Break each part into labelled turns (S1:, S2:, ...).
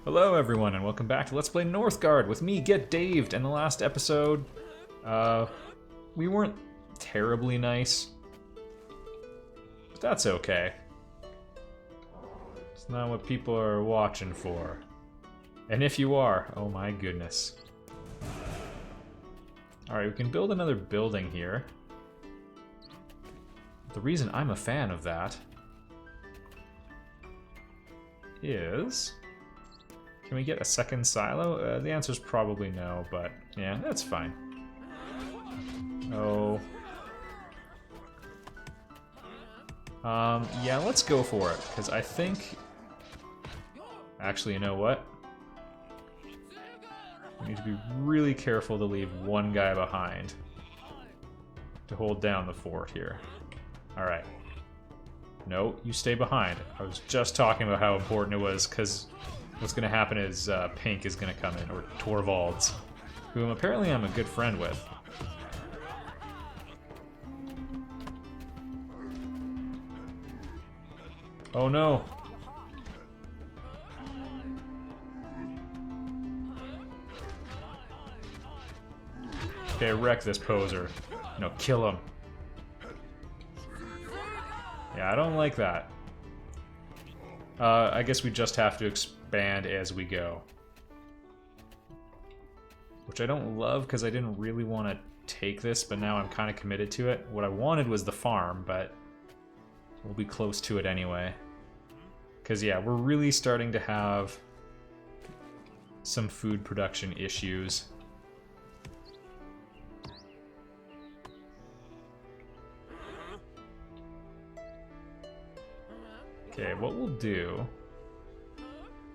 S1: Hello everyone and welcome back to Let's Play Northgard with me, Get Daved. In the last episode, we weren't terribly nice, but that's okay. It's not what people are watching for. And if you are, oh my goodness. Alright, we can build another building here. The reason I'm a fan of that is... Can we get a second silo? The answer's probably no, but yeah, that's fine. Oh. Yeah, let's go for it, because I think... Actually, you know what? We need to be really careful to leave one guy behind to hold down the fort here. Alright. No, you stay behind. I was just talking about how important it was, because what's going to happen is Pink is going to come in, or Torvalds, whom apparently I'm a good friend with. Oh no! Okay, wreck this poser. No, kill him. Yeah, I don't like that. I guess we just have to expand as we go. Which I don't love, because I didn't really want to take this, but now I'm kind of committed to it. What I wanted was the farm, but we'll be close to it anyway. Because, yeah, we're really starting to have some food production issues. Okay, what we'll do...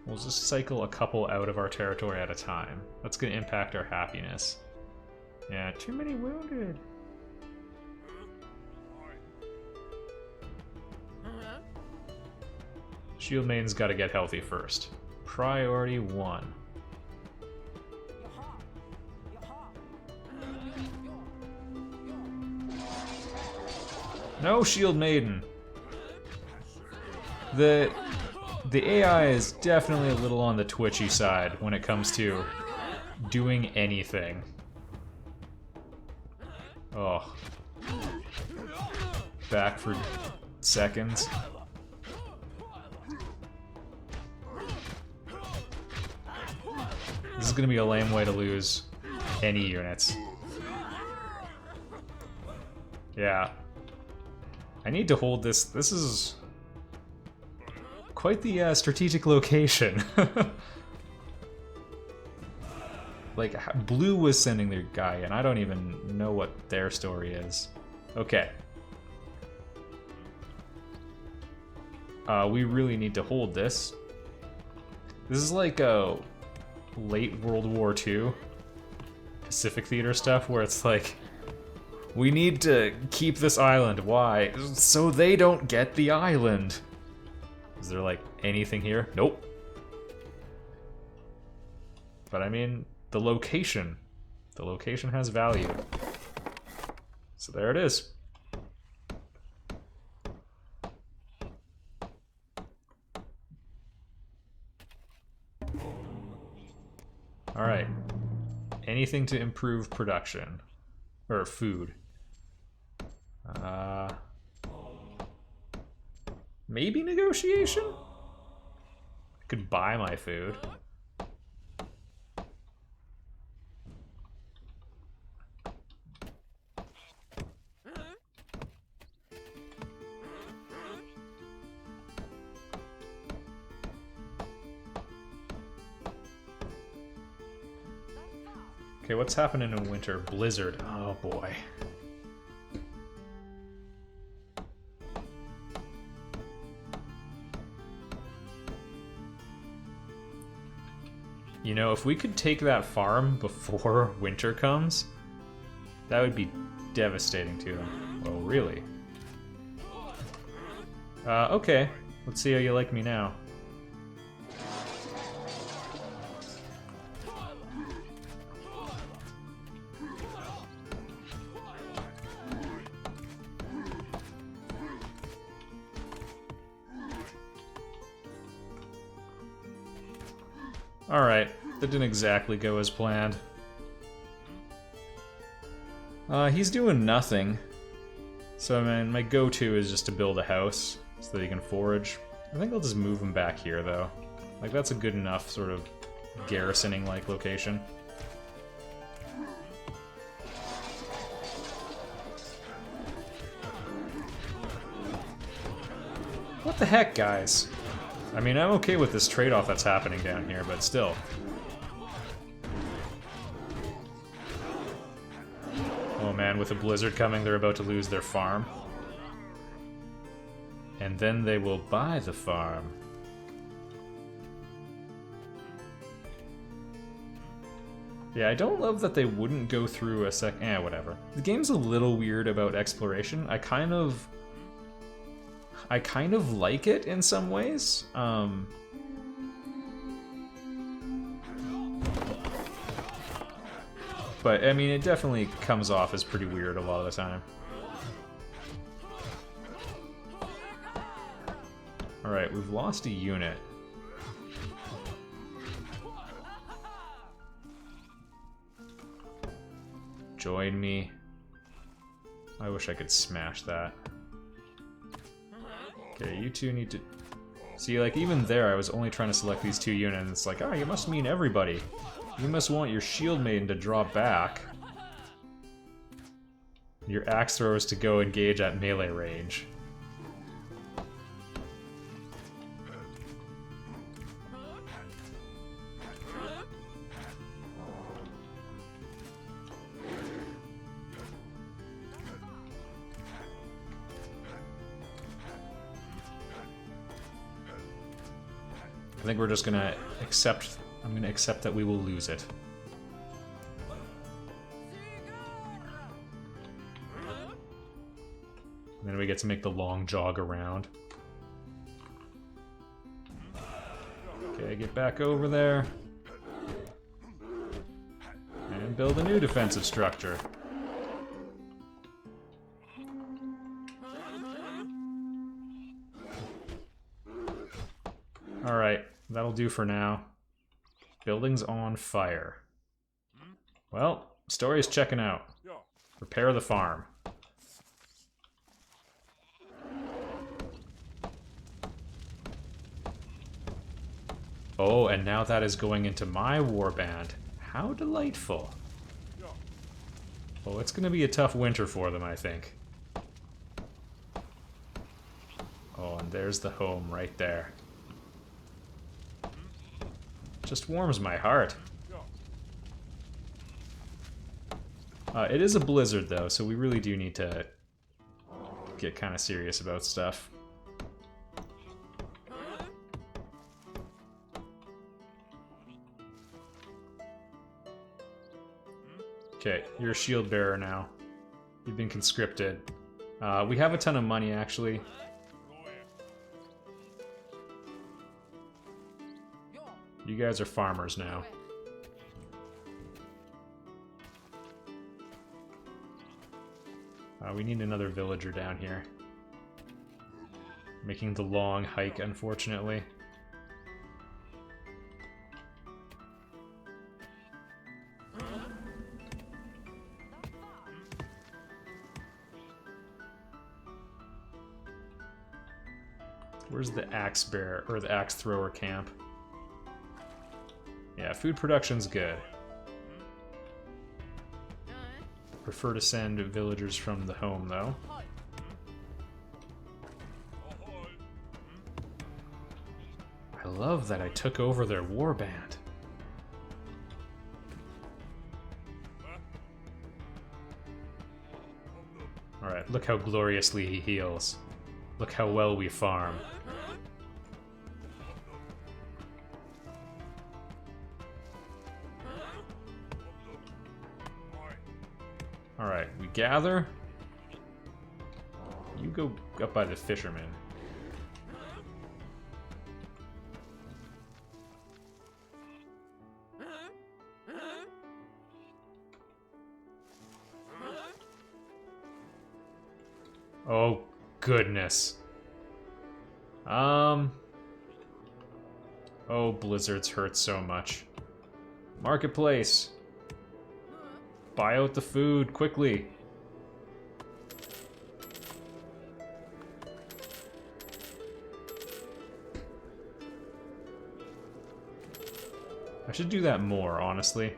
S1: We'll just cycle a couple out of our territory at a time. That's going to impact our happiness. Yeah, too many wounded. Shield Maiden's got to get healthy first. Priority 1. No Shield Maiden! The AI is definitely a little on the twitchy side when it comes to doing anything. Oh. Back for seconds. This is gonna be a lame way to lose any units. Yeah. I need to hold this. This is quite the strategic location. Like, Blue was sending their guy, and I don't even know what their story is. Okay. We really need to hold this. This is like a late World War II Pacific Theater stuff, where it's like, we need to keep this island. Why? So they don't get the island. Is there, like, anything here? Nope. But, I mean, the location. The location has value. So there it is. Alright. Anything to improve production. Or food. Maybe negotiation? I could buy my food. Okay, what's happening in winter? Blizzard. Oh boy. You know, if we could take that farm before winter comes, that would be devastating to them. Oh, really? Okay. Let's see how you like me now. Alright, that didn't exactly go as planned. He's doing nothing. So, I mean, my go-to is just to build a house so that he can forage. I think I'll just move him back here, though. Like, that's a good enough sort of garrisoning-like location. What the heck, guys? I mean, I'm okay with this trade-off that's happening down here, but still. Oh man, with a blizzard coming, they're about to lose their farm. And then they will buy the farm. Yeah, I don't love that they wouldn't go through a whatever. The game's a little weird about exploration. I kind of like it in some ways. But, I mean, it definitely comes off as pretty weird a lot of the time. Alright, we've lost a unit. Join me. I wish I could smash that. Okay, you two need to... See, like, even there, I was only trying to select these two units, and it's like, oh, you must mean everybody. You must want your shield maiden to draw back. Your axe throwers to go engage at melee range. I think we're just gonna accept... I'm gonna accept that we will lose it. And then we get to make the long jog around. Okay, get back over there. And build a new defensive structure. Alright, that'll do for now. Building's on fire. Well, story's checking out. Repair the farm. Oh, and now that is going into my warband. How delightful. Oh, it's gonna be a tough winter for them, I think. Oh, and there's the home right there. Just warms my heart. It is a blizzard, though, so we really do need to get kind of serious about stuff. Okay, you're a shield bearer now. You've been conscripted. We have a ton of money, actually. You guys are farmers now. We need another villager down here. Making the long hike, unfortunately. Where's the axe bearer, or the axe thrower camp? Yeah, food production's good. Prefer to send villagers from the home, though. I love that I took over their warband. Alright, look how gloriously he heals. Look how well we farm. Alright, we gather. You go up by the fisherman. Oh, goodness. Oh, blizzards hurt so much. Marketplace. Buy out the food, quickly. I should do that more, honestly.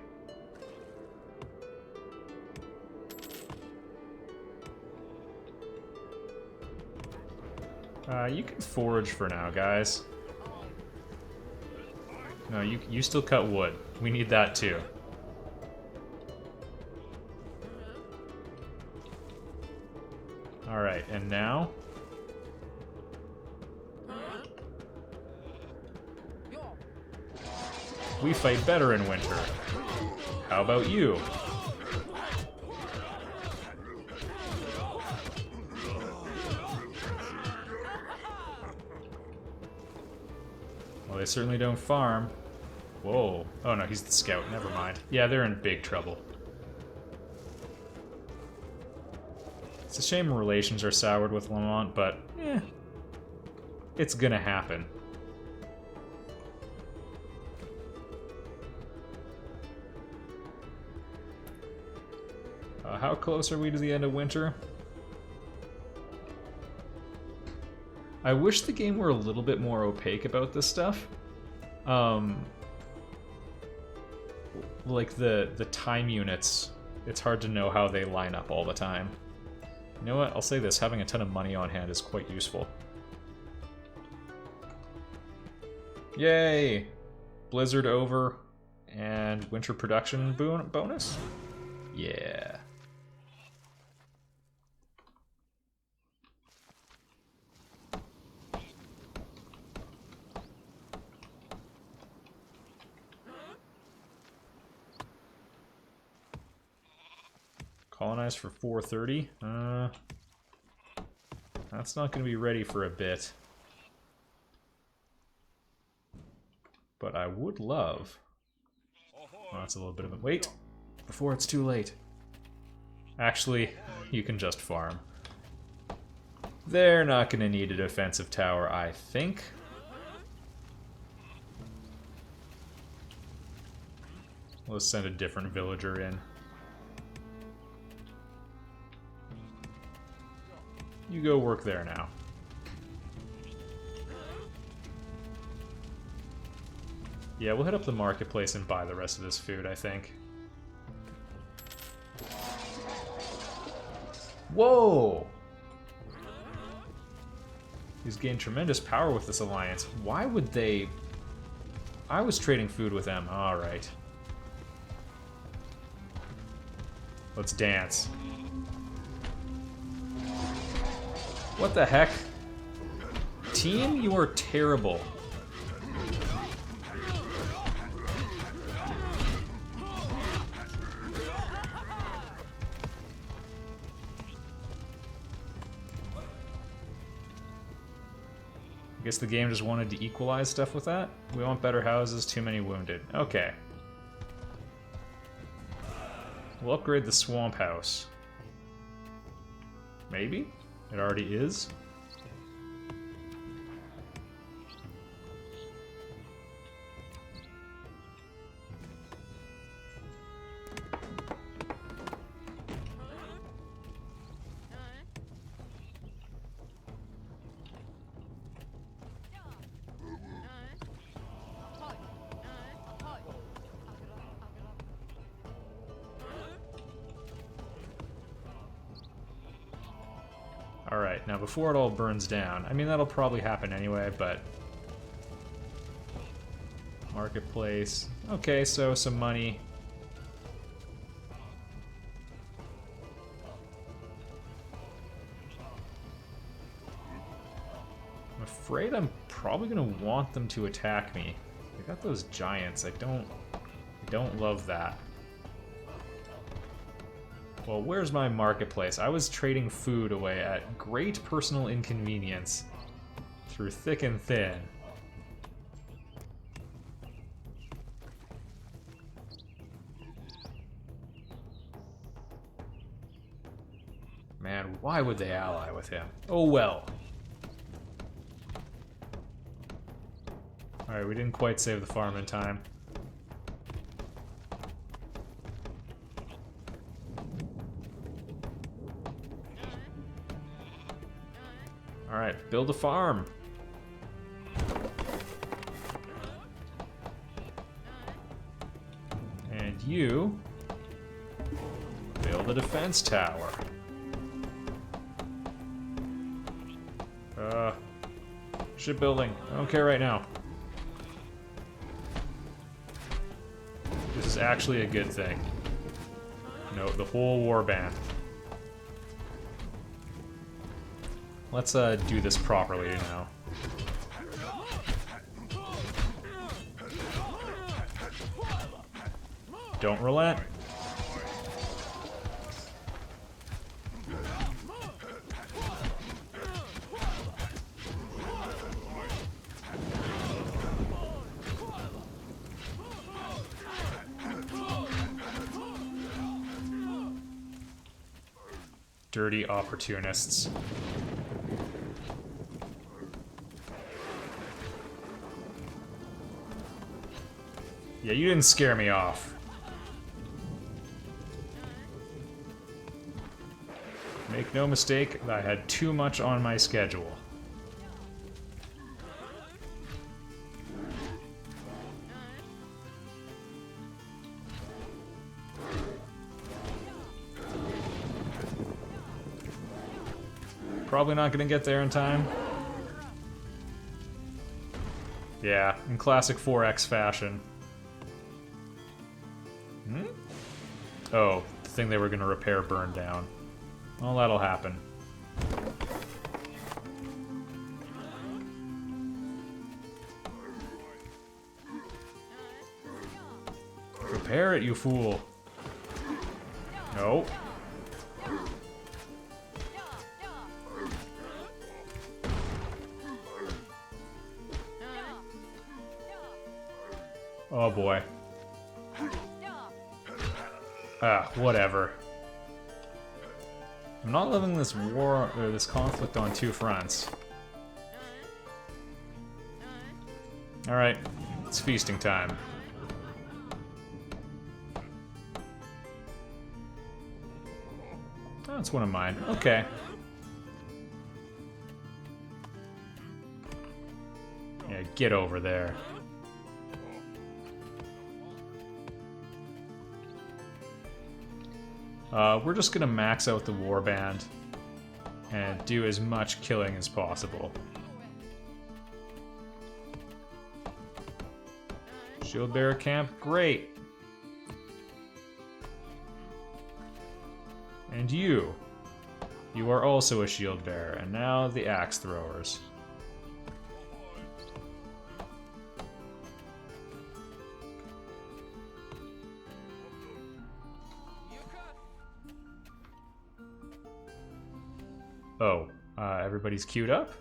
S1: You can forage for now, guys. No, you still cut wood. We need that too. Alright, and now? We fight better in winter. How about you? Well, they certainly don't farm. Whoa. Oh no, he's the scout. Never mind. Yeah, they're in big trouble. It's a shame relations are soured with Lamont, but it's gonna happen. How close are we to the end of winter? I wish the game were a little bit more opaque about this stuff. Like the time units, it's hard to know how they line up all the time. You know what? I'll say this, having a ton of money on hand is quite useful. Yay! Blizzard over, and winter production bonus? Yeah. Colonize for 430. That's not going to be ready for a bit. But I would love... Oh, that's a little bit of a wait. Before it's too late. Actually, you can just farm. They're not going to need a defensive tower, I think. Let's send a different villager in. You go work there now. Yeah, we'll hit up the marketplace and buy the rest of this food, I think. Whoa! He's gained tremendous power with this alliance. Why would they... I was trading food with them. Alright. Let's dance. What the heck? Team, you are terrible. I guess the game just wanted to equalize stuff with that. We want better houses, too many wounded. Okay. We'll upgrade the swamp house. Maybe? It already is. Alright, now before it all burns down, I mean that'll probably happen anyway, but... Marketplace. Okay, so some money. I'm afraid I'm probably gonna want them to attack me. They got those giants, I don't love that. Well, where's my marketplace? I was trading food away at great personal inconvenience through thick and thin. Man, why would they ally with him? Oh well. Alright, Alright, we didn't quite save the farm in time. Alright, build a farm. And you build a defense tower. Shipbuilding. I don't care right now. This is actually a good thing. No, the whole warband. Let's do this properly now. Don't relent. Dirty opportunists. Yeah, you didn't scare me off. Make no mistake, I had too much on my schedule. Probably not gonna get there in time. Yeah, in classic 4X fashion. Hmm? Oh, the thing they were gonna repair burned down. Well, that'll happen. Repair it, you fool. No. Oh boy. Ah, whatever. I'm not loving this war, or this conflict on two fronts. Alright, it's feasting time. Oh, it's one of mine. Okay. Yeah, get over there. We're just gonna max out the warband and do as much killing as possible. Shield bearer camp, great. And you are also a shield bearer, and now the axe throwers. Oh, everybody's queued up?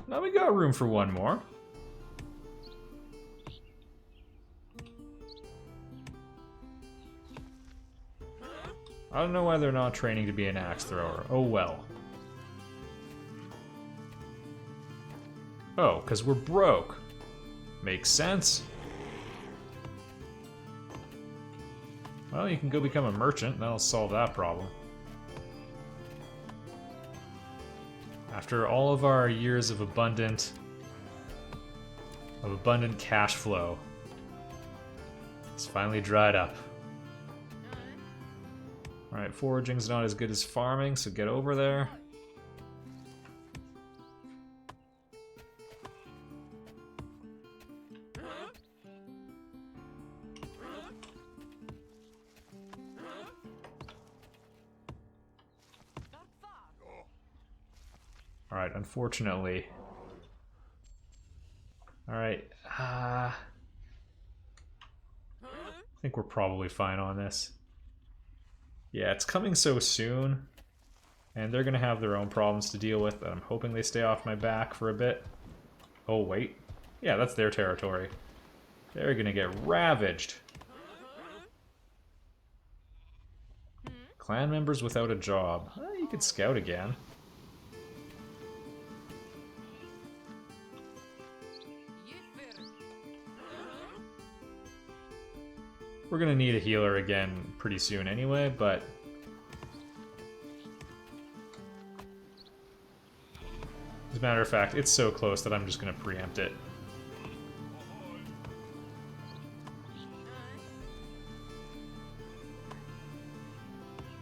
S1: Now we got room for one more. I don't know why they're not training to be an axe thrower. Oh well. Oh, because we're broke. Makes sense. Well, you can go become a merchant, that'll solve that problem. After all of our years of abundant cash flow, it's finally dried up. Alright, foraging's not as good as farming, so get over there. Alright, unfortunately. Alright, I think we're probably fine on this. Yeah, it's coming so soon, and they're gonna have their own problems to deal with, but I'm hoping they stay off my back for a bit. Oh, wait. Yeah, that's their territory. They're gonna get ravaged. Clan members without a job. You could scout again. We're gonna need a healer again pretty soon anyway, but... as a matter of fact, it's so close that I'm just gonna preempt it.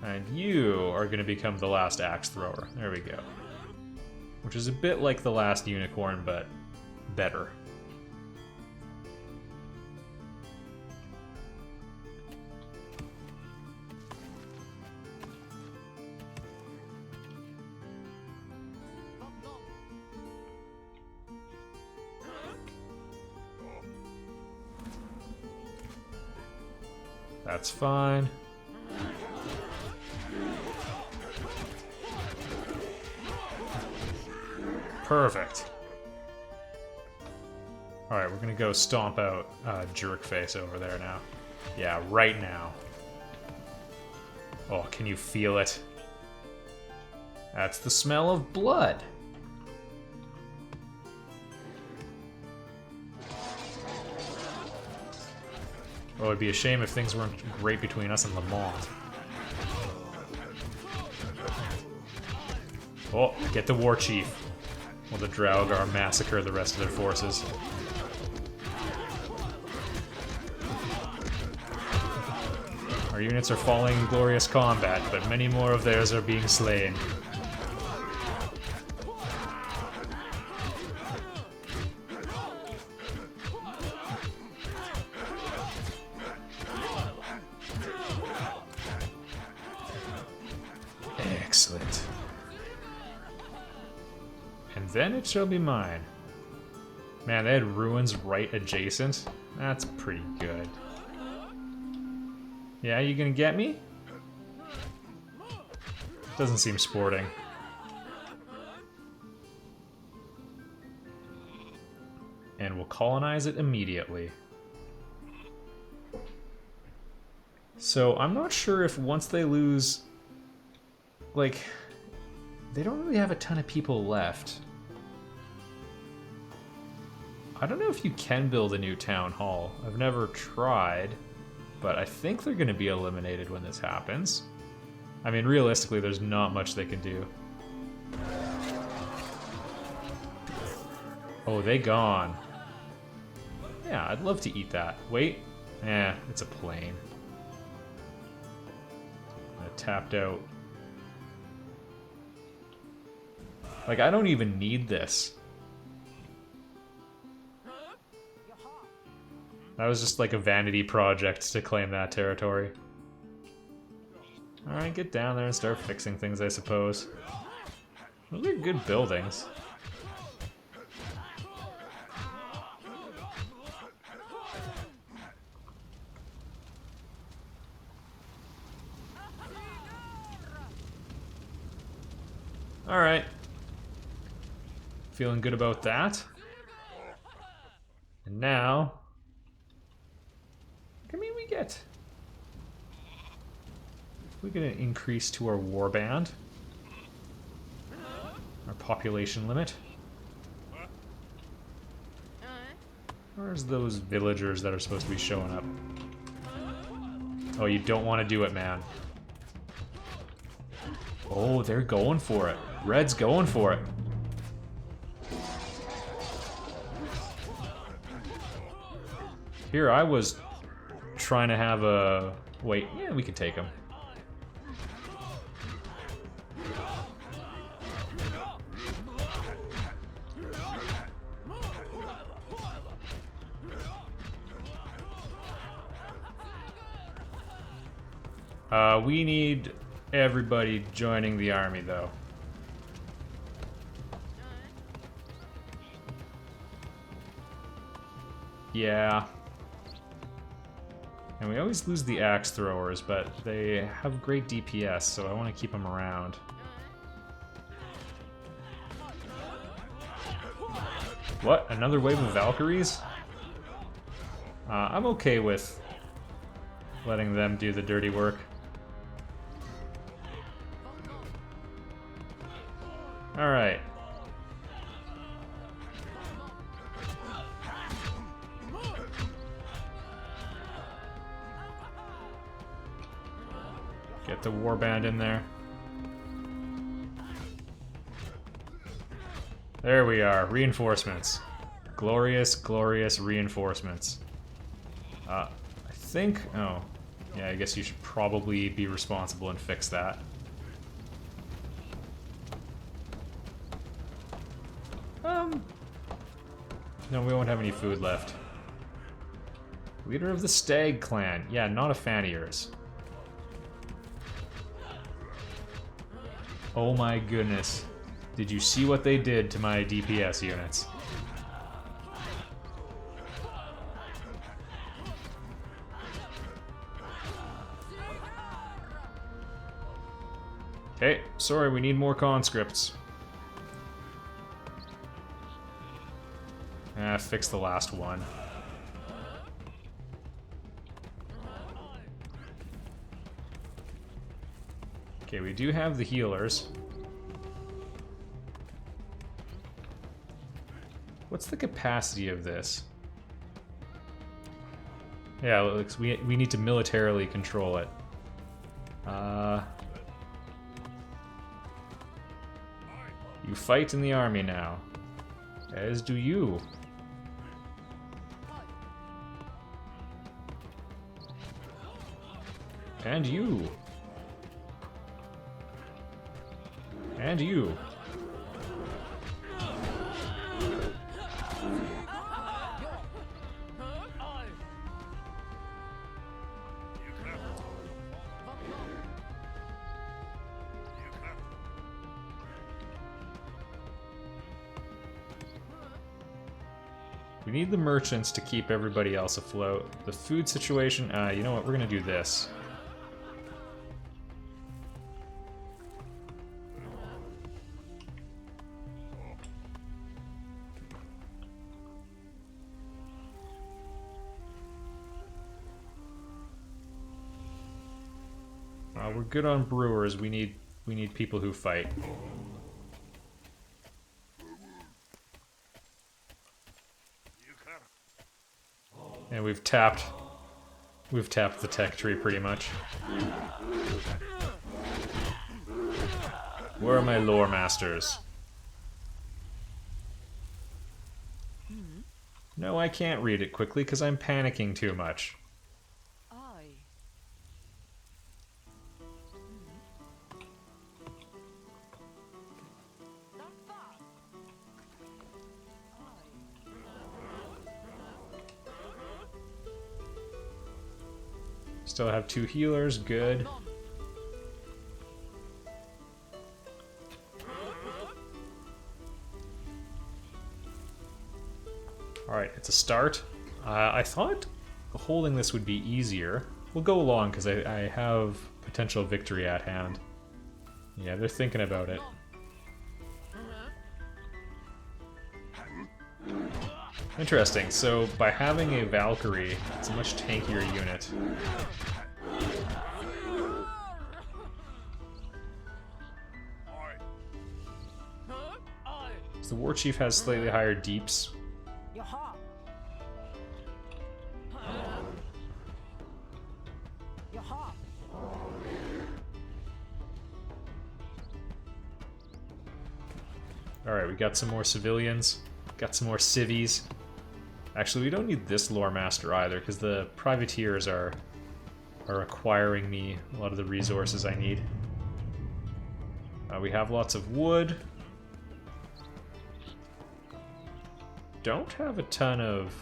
S1: And you are gonna become the last axe thrower. There we go. Which is a bit like the last unicorn, but better. That's fine. Perfect. Alright, we're gonna go stomp out Jerkface over there now. Yeah, right now. Oh, can you feel it? That's the smell of blood. Oh, it'd be a shame if things weren't great between us and Lamont. Oh, get the War Chief. While the Draugr massacre the rest of their forces. Our units are falling in glorious combat, but many more of theirs are being slain. Excellent. And then it shall be mine. Man, they had ruins right adjacent. That's pretty good. Yeah, you gonna get me? Doesn't seem sporting. And we'll colonize it immediately. So I'm not sure if once they lose... like... they don't really have a ton of people left. I don't know if you can build a new town hall. I've never tried, but I think they're going to be eliminated when this happens. I mean, realistically, there's not much they can do. Oh, they gone. Yeah, I'd love to eat that. Wait. It's a plane. I tapped out. Like, I don't even need this. That was just like a vanity project to claim that territory. Alright, get down there and start fixing things, I suppose. Those are good buildings. Alright. Feeling good about that. And now... I mean, we get... we're gonna increase to our warband. Our population limit. Where's those villagers that are supposed to be showing up? Oh, you don't want to do it, man. Oh, they're going for it. Red's going for it. Here, I was trying to have a... wait, yeah, we can take him. We need everybody joining the army, though. Yeah. And we always lose the axe throwers, but they have great DPS, so I want to keep them around. What? Another wave of Valkyries? I'm okay with letting them do the dirty work. Alright. the warband in there. There we are, reinforcements. Glorious, glorious reinforcements. I think, oh, yeah, I guess you should probably be responsible and fix that. No, we won't have any food left. Leader of the Stag Clan. Yeah, not a fan of yours. Oh my goodness. Did you see what they did to my DPS units? Okay, sorry, we need more conscripts. Fix the last one. Okay, we do have the healers. What's the capacity of this? Yeah, it looks, we need to militarily control it. You fight in the army now. As do you. And you. And you. We need the merchants to keep everybody else afloat. The food situation, you know what, we're gonna do this. We're good on brewers. We need people who fight. And we've tapped the tech tree pretty much. Where are my lore masters? No, I can't read it quickly because I'm panicking too much. Still have 2 healers, good. Alright, it's a start. I thought holding this would be easier. We'll go along because I have potential victory at hand. Yeah, they're thinking about it. Interesting, so by having a Valkyrie, it's a much tankier unit. So the War Chief has slightly higher deeps. Alright, we got some more civilians. Got some more civvies. Actually, we don't need this lore master either, because the privateers are acquiring me a lot of the resources I need. We have lots of wood. Don't have a ton of...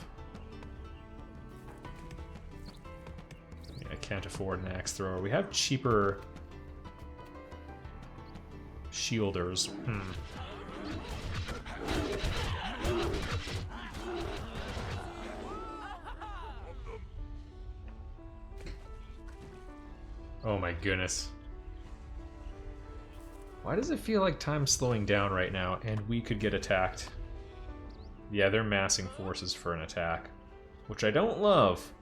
S1: Yeah, I can't afford an axe thrower. We have cheaper shielders. Oh my goodness. Why does it feel like time's slowing down right now and we could get attacked? Yeah, they're massing forces for an attack, which I don't love.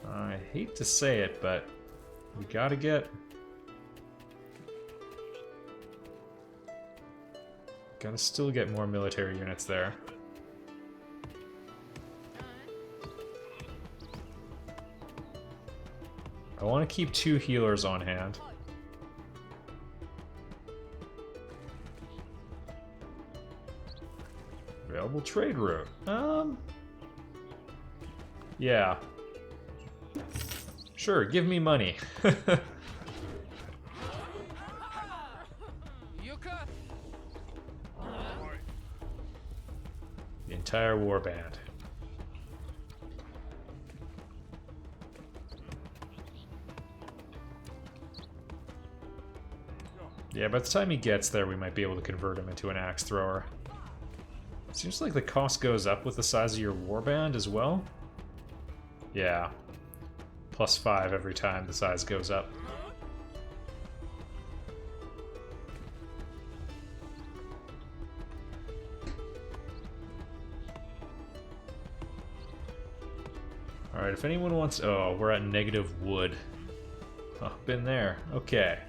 S1: I hate to say it, but we gotta still get more military units there. I want to keep 2 healers on hand. Available trade route. Yeah. Sure, give me money. The entire warband. Yeah, by the time he gets there, we might be able to convert him into an axe thrower. Seems like the cost goes up with the size of your warband as well. Yeah. +5 every time the size goes up. Alright, if anyone wants... Oh, we're at negative wood. Oh, been there. Okay.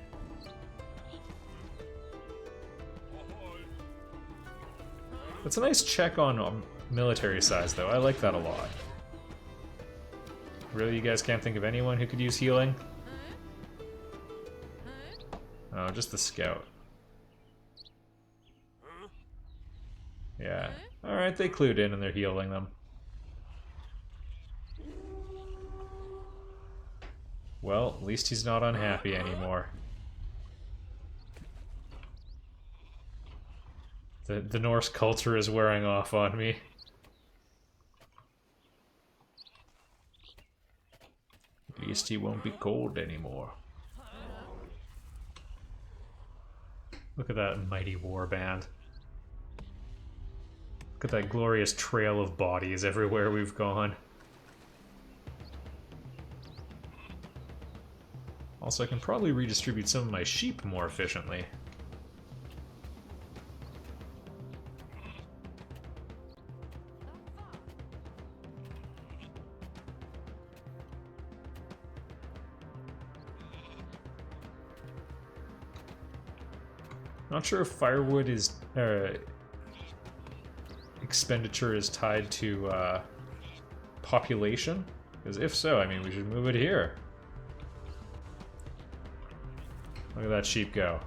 S1: That's a nice check on military size, though. I like that a lot. Really, you guys can't think of anyone who could use healing? Oh, just the scout. Yeah. Alright, they clued in and they're healing them. Well, at least he's not unhappy anymore. The Norse culture is wearing off on me. At least he won't be cold anymore. Look at that mighty warband. Look at that glorious trail of bodies everywhere we've gone. Also, I can probably redistribute some of my sheep more efficiently. Not sure if firewood is expenditure is tied to population, because if so, I mean, we should move it here. Look at that sheep go.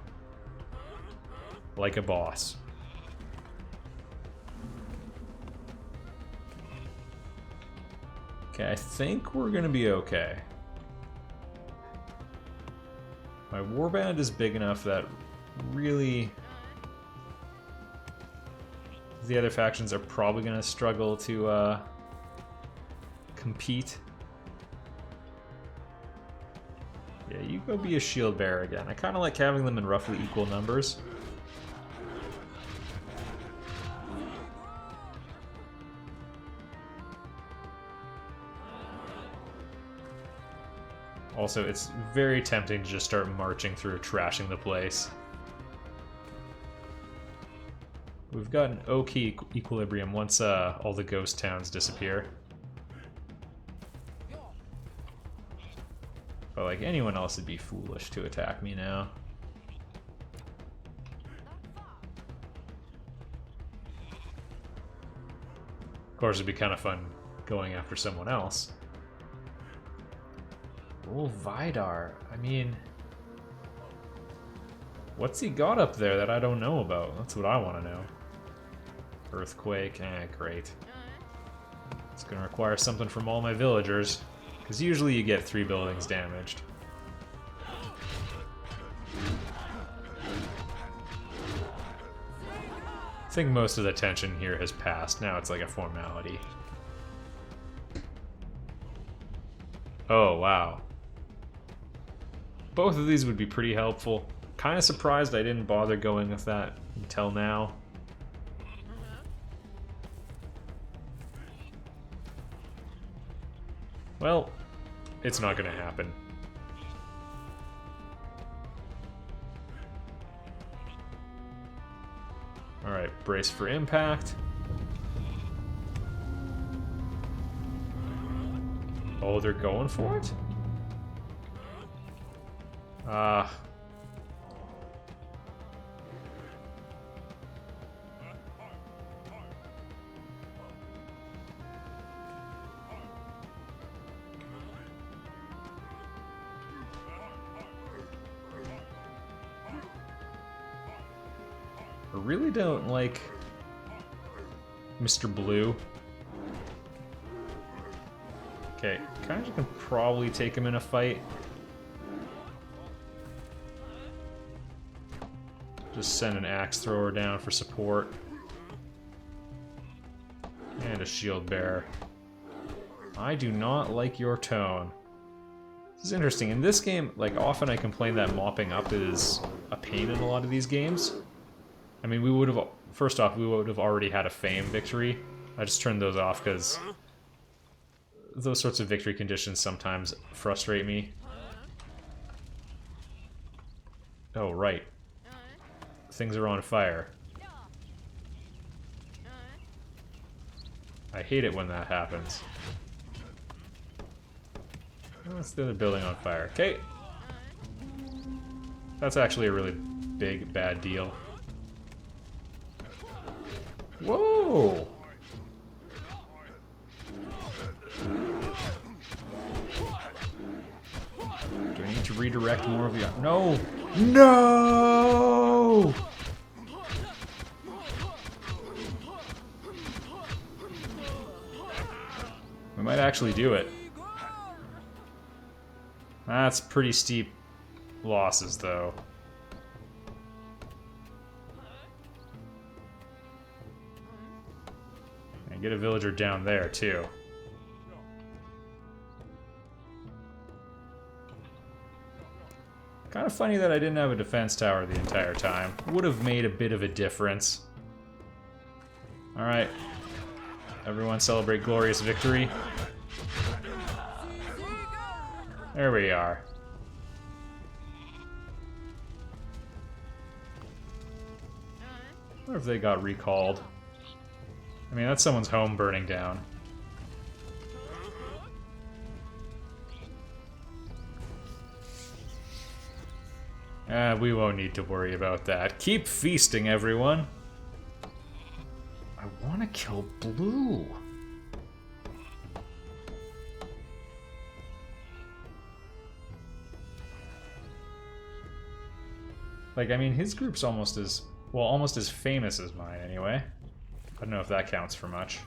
S1: Like a boss. Okay, I think we're gonna be okay. My warband is big enough that really the other factions are probably gonna struggle to compete. Yeah, you go be a shield bearer again. I kind of like having them in roughly equal numbers. Also, it's very tempting to just start marching through, trashing the place. We've got an okay equilibrium once all the ghost towns disappear. But like anyone else would be foolish to attack me now. Of course, it'd be kind of fun going after someone else. Oh, Vidar. I mean, what's he got up there that I don't know about? That's what I want to know. Earthquake, great. It's gonna require something from all my villagers, because usually you get 3 buildings damaged. I think most of the tension here has passed. Now it's like a formality. Oh, wow. Both of these would be pretty helpful. Kind of surprised I didn't bother going with that until now. Well, it's not going to happen. Alright, brace for impact. Oh, they're going for it? really don't like Mr. Blue. Okay, kind of can probably take him in a fight. Just send an axe thrower down for support. And a shield bearer. I do not like your tone. This is interesting. In this game, like, often I complain that mopping up is a pain in a lot of these games. I mean, we would have... First off, we would have already had a fame victory. I just turned those off because those sorts of victory conditions sometimes frustrate me. Oh, right. Things are on fire. I hate it when that happens. That's the other building on fire. Okay. That's actually a really big, bad deal. Whoa! Do I need to redirect more of the... No! No! We might actually do it. That's pretty steep losses, though. And get a villager down there, too. Kind of funny that I didn't have a defense tower the entire time. Would have made a bit of a difference. Alright. Everyone celebrate glorious victory. There we are. I wonder if they got recalled. I mean, that's someone's home burning down. We won't need to worry about that. Keep feasting, everyone. I want to kill Blue. Like, I mean, his group's almost as, well, almost as famous as mine, anyway. I don't know if that counts for much.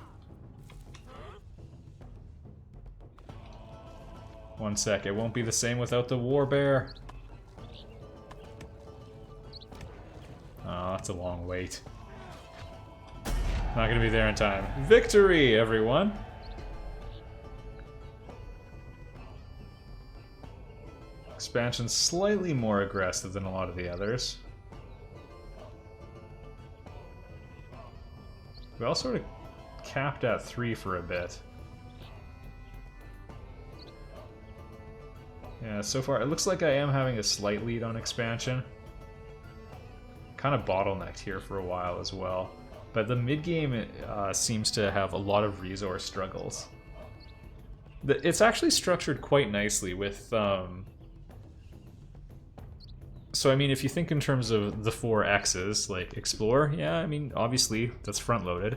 S1: One sec, it won't be the same without the war bear. Oh, that's a long wait. Not gonna be there in time. Victory, everyone! Expansion's slightly more aggressive than a lot of the others. We all sort of capped at 3 for a bit. Yeah, so far it looks like I am having a slight lead on expansion. Kind of bottlenecked here for a while as well. But the mid-game seems to have a lot of resource struggles. It's actually structured quite nicely with... So, I mean, if you think in terms of the 4 X's, like explore, yeah, I mean, obviously, that's front-loaded.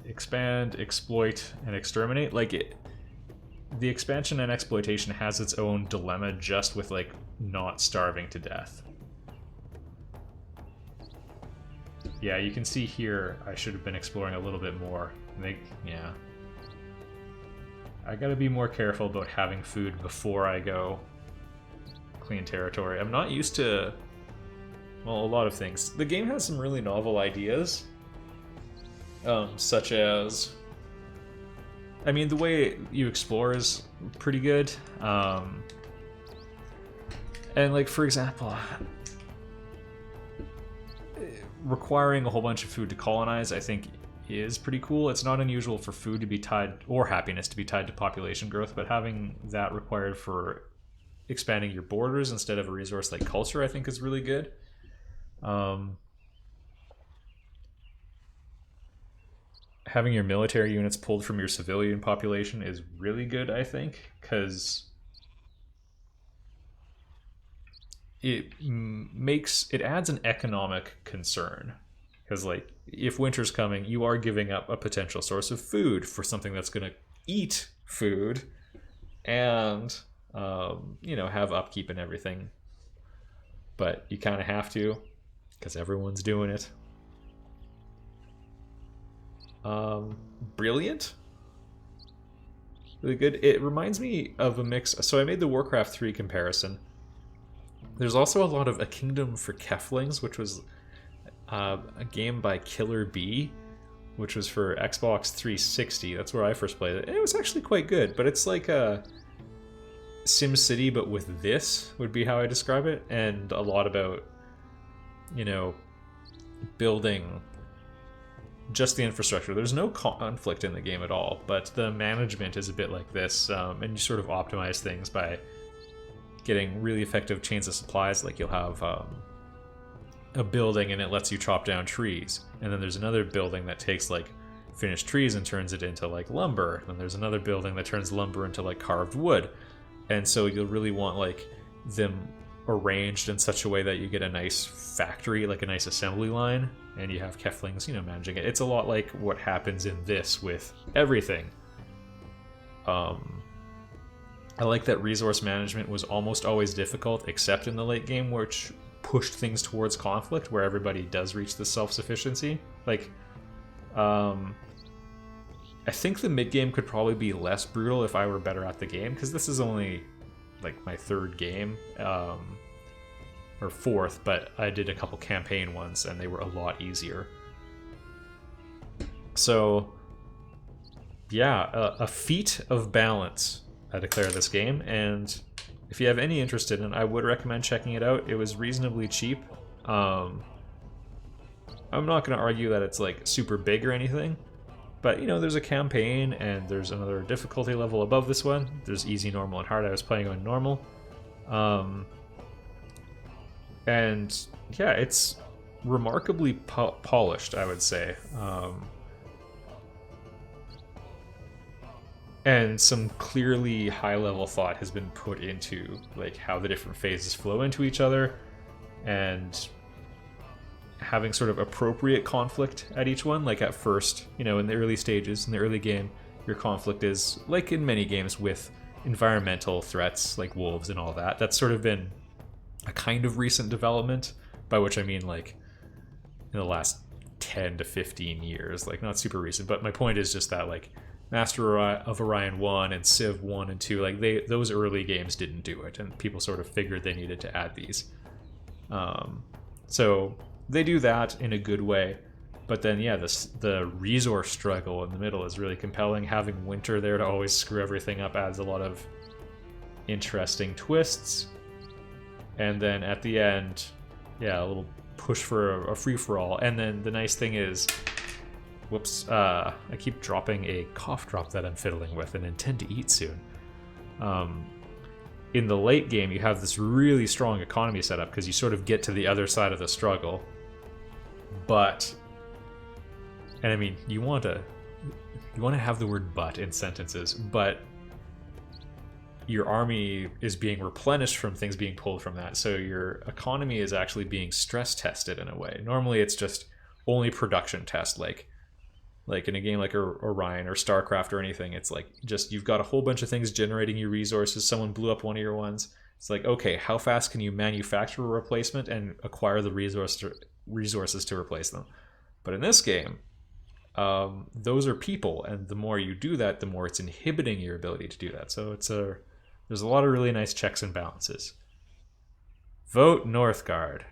S1: Expand, exploit, and exterminate, like, the expansion and exploitation has its own dilemma just with, like, not starving to death. Yeah, you can see here, I should have been exploring a little bit more. Yeah. I gotta be more careful about having food before I go clean territory. I'm not used to, well, a lot of things. The game has some really novel ideas, such as, I mean, the way you explore is pretty good. And like, for example, requiring a whole bunch of food to colonize, I think, is pretty cool. It's not unusual for food to be tied, or happiness to be tied to population growth, but having that required for expanding your borders instead of a resource like culture, I think, is really good. Having your military units pulled from your civilian population is really good, I think, because it adds an economic concern. Because, like, if winter's coming, you are giving up a potential source of food for something that's going to eat food and, you know, have upkeep and everything. But you kind of have to. because everyone's doing it. Brilliant. Really good. It reminds me of a mix. So I made the Warcraft 3 comparison. There's also a lot of A Kingdom for Keflings, which was a game by Killer Bee, which was for Xbox 360. That's where I first played it. And it was actually quite good, but it's like a SimCity, but with this would be how I describe it. And a lot about, you know, building just the infrastructure. There's no conflict in the game at all, but the management is a bit like this, and you sort of optimize things by getting really effective chains of supplies. Like you'll have a building and it lets you chop down trees, and then there's another building that takes like finished trees and turns it into like lumber, and there's another building that turns lumber into like carved wood. And so you'll really want like them arranged in such a way that you get a nice factory, like a nice assembly line, and you have Keflings, you know, managing it. It's a lot like what happens in this with everything. I like that resource management was almost always difficult, except in the late game, which pushed things towards conflict, where everybody does reach the self-sufficiency. Like, I think the mid-game could probably be less brutal if I were better at the game, because this is only like my third game, or fourth, but I did a couple campaign ones and they were a lot easier. So yeah, a feat of balance, I declare this game, and if you have any interest in it, I would recommend checking it out. It was reasonably cheap. I'm not going to argue that it's like super big or anything, but you know, there's a campaign and there's another difficulty level above this one. There's easy, normal, and hard. I was playing on normal. And yeah, it's remarkably polished, I would say. And some clearly high-level thought has been put into like how the different phases flow into each other, and having sort of appropriate conflict at each one. Like at first, you know, in the early stages, in the early game, your conflict is, like in many games, with environmental threats like wolves and all that. That's sort of been a kind of recent development, by which I mean like in the last 10 to 15 years, like not super recent. But my point is just that like Master of Orion 1 and Civ 1 and 2, like those early games didn't do it, and people sort of figured they needed to add these. So they do that in a good way, but then yeah, the resource struggle in the middle is really compelling. Having winter there to always screw everything up adds a lot of interesting twists. And then at the end, yeah, a little push for a free-for-all. And then the nice thing is, whoops, I keep dropping a cough drop that I'm fiddling with and intend to eat soon. In the late game, you have this really strong economy setup because you sort of get to the other side of the struggle. But, and I mean, you want to have the word "but" in sentences, but your army is being replenished from things being pulled from that. So your economy is actually being stress tested in a way. Normally it's just only production test, like in a game like Orion or StarCraft or anything. It's like just you've got a whole bunch of things generating you resources. Someone blew up one of your ones. It's like, okay, how fast can you manufacture a replacement and acquire the resources to replace them? But in this game, those are people, and the more you do that, the more it's inhibiting your ability to do that. So there's a lot of really nice checks and balances. Vote Northgard.